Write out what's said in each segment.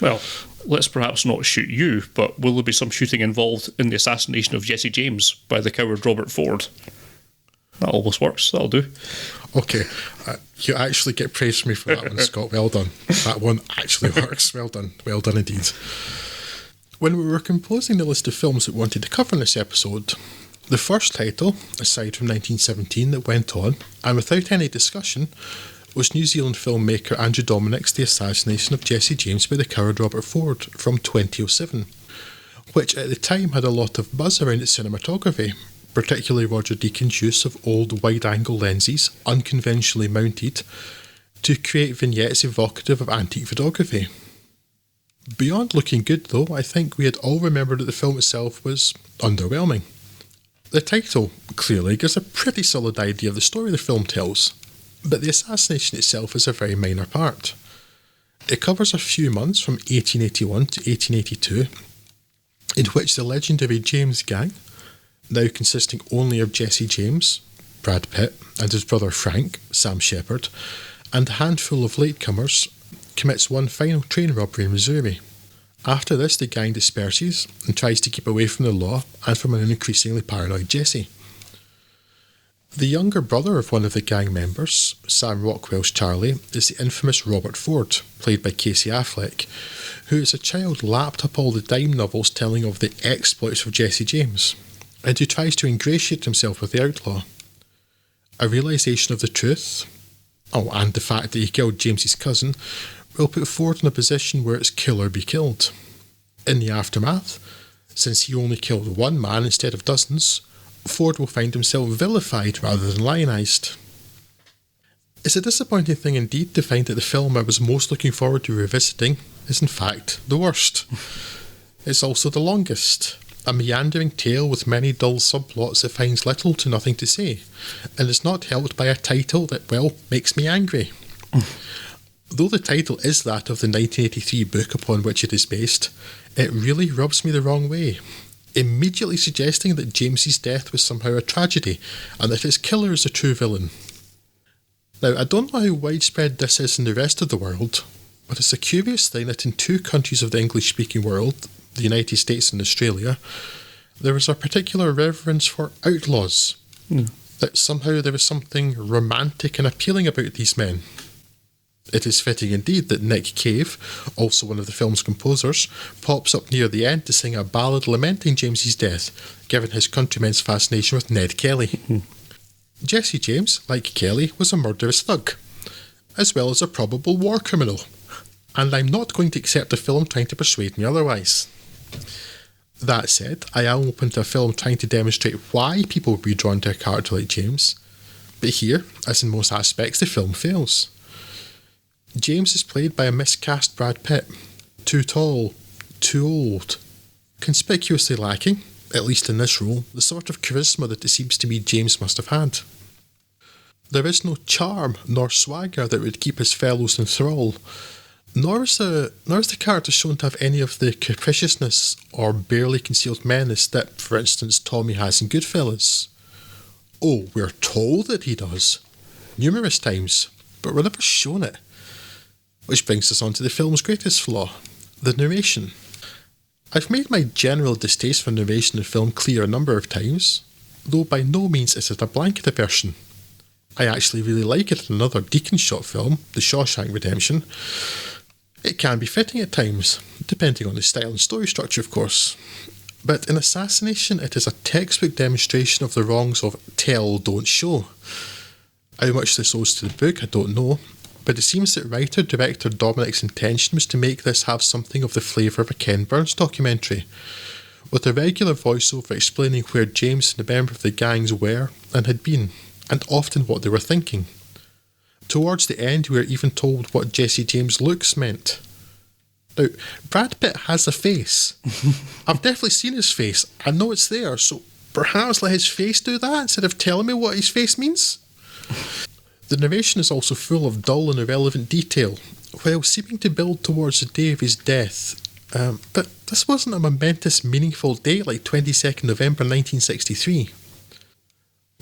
Well, let's perhaps not shoot you, but will there be some shooting involved in the assassination of Jesse James by the coward Robert Ford? That almost works. That'll do. Okay, you actually get praise from me for that one, Scott. Well done. That one actually works. Well done. Well done indeed. When we were composing the list of films that we wanted to cover in this episode, the first title, aside from 1917, that went on, and without any discussion, was New Zealand filmmaker Andrew Dominik's The Assassination of Jesse James by the coward Robert Ford from 2007, which at the time had a lot of buzz around its cinematography, particularly Roger Deakins' use of old wide-angle lenses, unconventionally mounted, to create vignettes evocative of antique photography. Beyond looking good though, I think we had all remembered that the film itself was underwhelming. The title clearly gives a pretty solid idea of the story the film tells, but the assassination itself is a very minor part. It covers a few months from 1881 to 1882, in which the legendary James gang, now consisting only of Jesse James, Brad Pitt, and his brother Frank, Sam Shepard, and a handful of latecomers, commits one final train robbery in Missouri. After this, the gang disperses and tries to keep away from the law and from an increasingly paranoid Jesse. The younger brother of one of the gang members, Sam Rockwell's Charlie, is the infamous Robert Ford, played by Casey Affleck, who as a child lapped up all the dime novels telling of the exploits of Jesse James, and who tries to ingratiate himself with the outlaw. A realisation of the truth, and the fact that he killed James's cousin, will put Ford in a position where it's kill or be killed. In the aftermath, since he only killed one man instead of dozens, Ford will find himself vilified rather than lionised. It's a disappointing thing indeed to find that the film I was most looking forward to revisiting is in fact the worst. It's also the longest, a meandering tale with many dull subplots that finds little to nothing to say, and is not helped by a title that, well, makes me angry. Though the title is that of the 1983 book upon which it is based, it really rubs me the wrong way, immediately suggesting that James's death was somehow a tragedy, and that his killer is the true villain. Now, I don't know how widespread this is in the rest of the world, but it's a curious thing that in two countries of the English-speaking world, the United States and Australia, there is a particular reverence for outlaws. That somehow there is something romantic and appealing about these men. It is fitting indeed that Nick Cave, also one of the film's composers, pops up near the end to sing a ballad lamenting James's death, given his countrymen's fascination with Ned Kelly. Jesse James, like Kelly, was a murderous thug, as well as a probable war criminal, and I'm not going to accept a film trying to persuade me otherwise. That said, I am open to a film trying to demonstrate why people would be drawn to a character like James, but here, as in most aspects, the film fails. James is played by a miscast Brad Pitt, too tall, too old, conspicuously lacking, at least in this role, the sort of charisma that it seems to me James must have had. There is no charm nor swagger that would keep his fellows in thrall, nor is the character shown to have any of the capriciousness or barely concealed menace that, for instance, Tommy has in Goodfellas. Oh, we're told that he does, numerous times, but we're never shown it. Which brings us on to the film's greatest flaw, the narration. I've made my general distaste for narration in film clear a number of times, though by no means is it a blanket aversion. I actually really like it in another Deakins shot film, The Shawshank Redemption. It can be fitting at times, depending on the style and story structure of course. But in Assassination it is a textbook demonstration of the wrongs of tell, don't show. How much this owes to the book I don't know, but it seems that writer-director Dominik's intention was to make this have something of the flavour of a Ken Burns documentary, with a regular voiceover explaining where James and a member of the gangs were and had been, and often what they were thinking. Towards the end we are even told what Jesse James' looks meant. Now, Brad Pitt has a face. I've definitely seen his face. I know it's there, so perhaps let his face do that instead of telling me what his face means? The narration is also full of dull and irrelevant detail, while seeming to build towards the day of his death. But this wasn't a momentous, meaningful date like 22nd November 1963.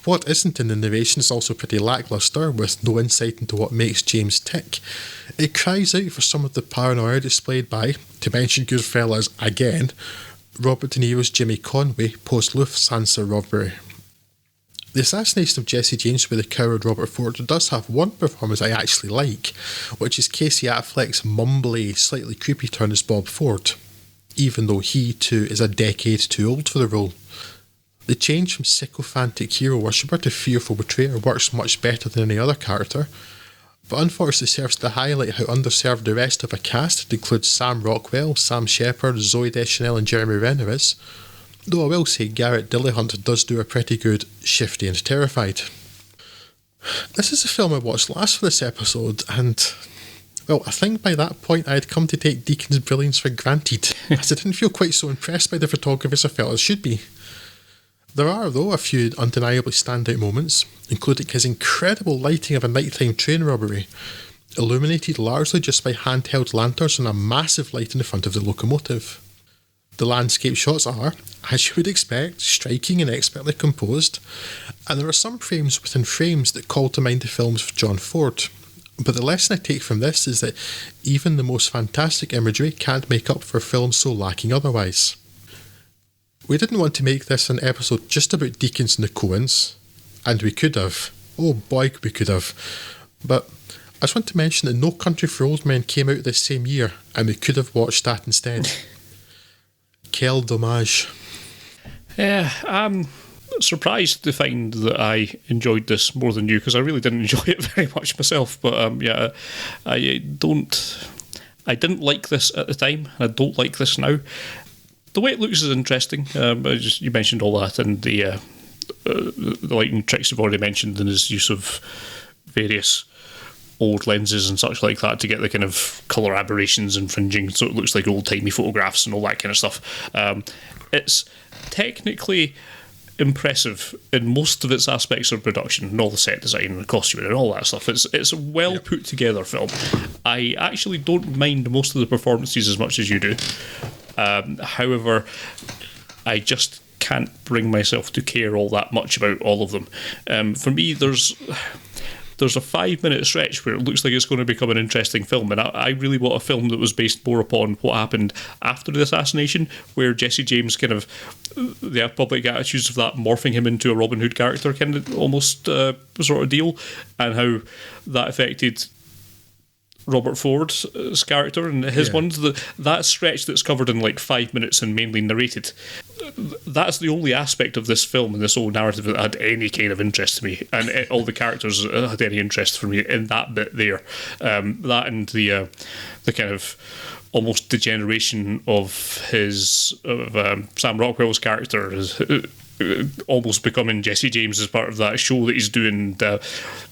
What isn't in the narration is also pretty lacklustre, with no insight into what makes James tick. It cries out for some of the paranoia displayed by, to mention Goodfellas again, Robert De Niro's Jimmy Conway post-Lufthansa robbery. The Assassination of Jesse James by the coward Robert Ford does have one performance I actually like, which is Casey Affleck's mumbly, slightly creepy turn as Bob Ford, even though he too is a decade too old for the role. The change from sycophantic hero worshipper to fearful betrayer works much better than any other character, but unfortunately serves to highlight how underserved the rest of a cast that includes Sam Rockwell, Sam Shepard, Zoe Deschanel and Jeremy Renner is, though I will say Garrett Dillahunt does do a pretty good Shifty and Terrified. This is a film I watched last for this episode, and well, I think by that point I had come to take Deakins' brilliance for granted, as I didn't feel quite so impressed by the photography as I felt I should be. There are, though, a few undeniably standout moments, including his incredible lighting of a nighttime train robbery, illuminated largely just by handheld lanterns and a massive light in the front of the locomotive. The landscape shots are, as you would expect, striking and expertly composed, and there are some frames within frames that call to mind the films of John Ford. But the lesson I take from this is that even the most fantastic imagery can't make up for films so lacking otherwise. We didn't want to make this an episode just about Deakins and the Coens, and we could have. Oh boy, we could have. But I just want to mention that No Country for Old Men came out this same year, and we could have watched that instead. Quel dommage. Yeah, I'm surprised to find that I enjoyed this more than you, because I really didn't enjoy it very much myself. But yeah, I didn't like this at the time, and I don't like this now. The way it looks is interesting. You mentioned all that, and the lighting tricks you've already mentioned, and his use of various old lenses and such like that to get the kind of colour aberrations and fringing, so it looks like old-timey photographs and all that kind of stuff. It's technically impressive in most of its aspects of production, and all the set design and the costume and all that stuff. It's a well put together film. I actually don't mind most of the performances as much as you do. However, I just can't bring myself to care all that much about all of them. For me, there's a 5-minute stretch where it looks like it's going to become an interesting film, and I really want a film that was based more upon what happened after the assassination, where Jesse James kind of, the public attitudes of that morphing him into a Robin Hood character kind of almost sort of deal, and how that affected Robert Ford's character and his ones. That stretch that's covered in like 5 minutes and mainly narrated, that's the only aspect of this film and this whole narrative that had any kind of interest to me, and all the characters had any interest for me in that bit there. That and the kind of almost degeneration of Sam Rockwell's character is almost becoming Jesse James as part of that show that he's doing.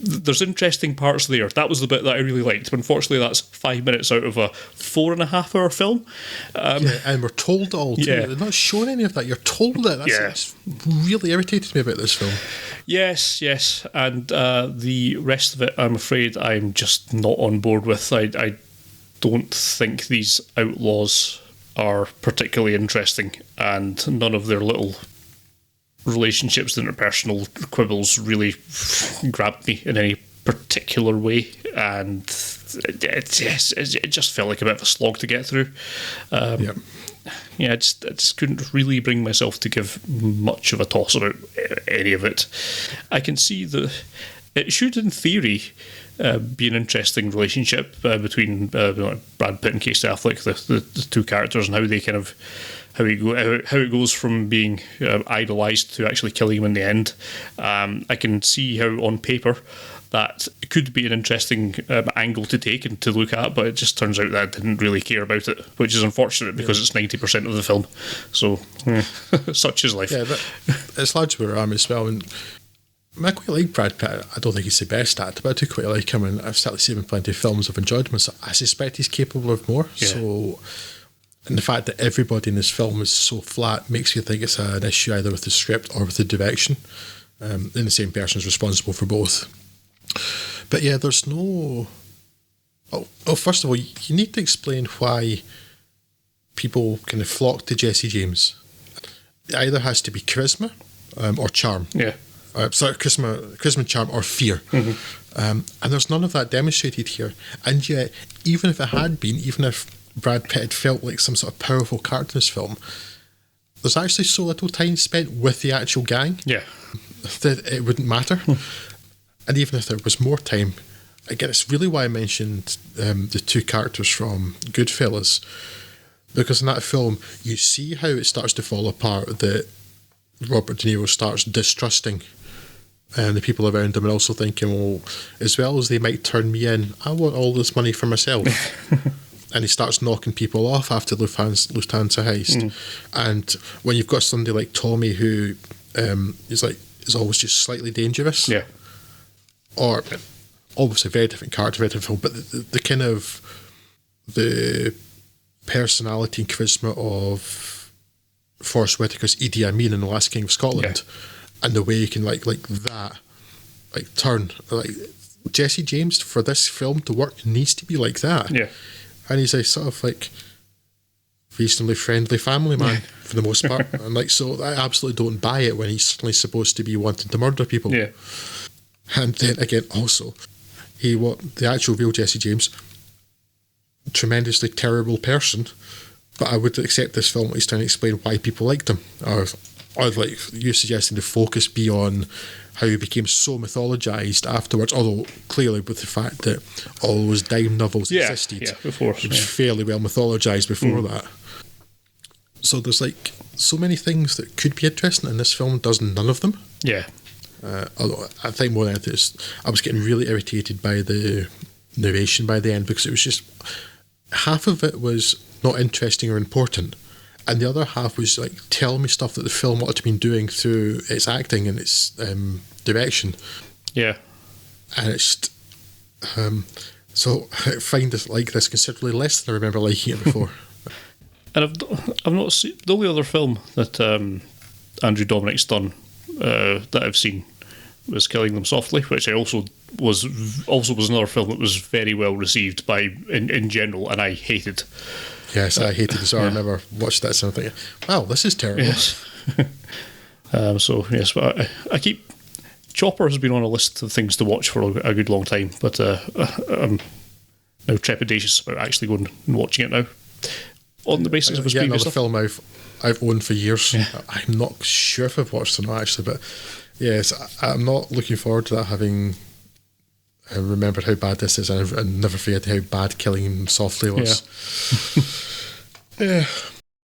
There's interesting parts there. That was the bit that I really liked. But unfortunately, that's 5 minutes out of a 4.5-hour film. And we're told all too. Yeah. They're not showing any of that. You're told it. That's really irritated me about this film. Yes. And the rest of it, I'm afraid I'm just not on board with. I don't think these outlaws are particularly interesting, and none of their little relationships and interpersonal quibbles really grabbed me in any particular way, and it just felt like a bit of a slog to get through. I just couldn't really bring myself to give much of a toss about any of it. I can see that it should, in theory, be an interesting relationship between Brad Pitt and Casey Affleck, the two characters, and how they kind of how it goes from being idolised to actually killing him in the end. I can see how on paper that could be an interesting angle to take and to look at, but it just turns out that I didn't really care about it, which is unfortunate because it's 90% of the film. So such is life. Yeah, but it's largely where I am as well. And I quite like Brad Pitt. I don't think he's the best at it, but I do quite like him, and I've certainly seen him in plenty of films I've enjoyed him, so I suspect he's capable of more. Yeah. So, and the fact that everybody in this film is so flat makes you think it's an issue either with the script or with the direction, and the same person is responsible for both. But yeah, there's no... first of all, you need to explain why people kind of flock to Jesse James. It either has to be charisma or charm. Yeah. charisma, charm, or fear. And there's none of that demonstrated here. And yet, even if it had been, even if Brad Pitt had felt like some sort of powerful character in this film, there's actually so little time spent with the actual gang that it wouldn't matter. And even if there was more time, again, it's really why I mentioned the two characters from Goodfellas, because in that film, you see how it starts to fall apart, that Robert De Niro starts distrusting the people around him, and also thinking, well, as well as they might turn me in, I want all this money for myself. And he starts knocking people off after Lufthansa heist. And when you've got somebody like Tommy who is always just slightly dangerous, or obviously a very different character, very different film, but the kind of the personality and charisma of Forrest Whitaker's Idi Amin in The Last King of Scotland, and the way you can like that, like turn, like Jesse James for this film to work needs to be like that. And he's a sort of like reasonably friendly family man for the most part. And like, so I absolutely don't buy it when he's suddenly supposed to be wanting to murder people. And then again, also, the actual real Jesse James, tremendously terrible person, but I would accept this film he's trying to explain why people liked him. Or like you suggesting the focus be on how he became so mythologized afterwards, although clearly with the fact that all those dime novels existed, before, it was fairly well mythologized before that. So there's like so many things that could be interesting, and this film does none of them. Although I think more than anything, I was getting really irritated by the narration by the end, because it was just half of it was not interesting or important, and the other half was like telling me stuff that the film ought to have been doing through its acting and its direction. And it's so I find this like this considerably less than I remember liking it before. And I've not seen the only other film that Andrew Dominik's done that I've seen was Killing Them Softly, which was another film that was very well received in general, and I hated. Yes, I hated it. So I remember watched that and thinking, wow, this is terrible. But I keep Chopper has been on a list of things to watch for a good long time, but I'm now trepidatious about actually going and watching it now on the basis of his previous stuff. Another film I've owned for years. I'm not sure if I've watched it or not actually, but yes, I'm not looking forward to that, having remembered how bad this is, and I've never forget how bad Killing Him Softly was.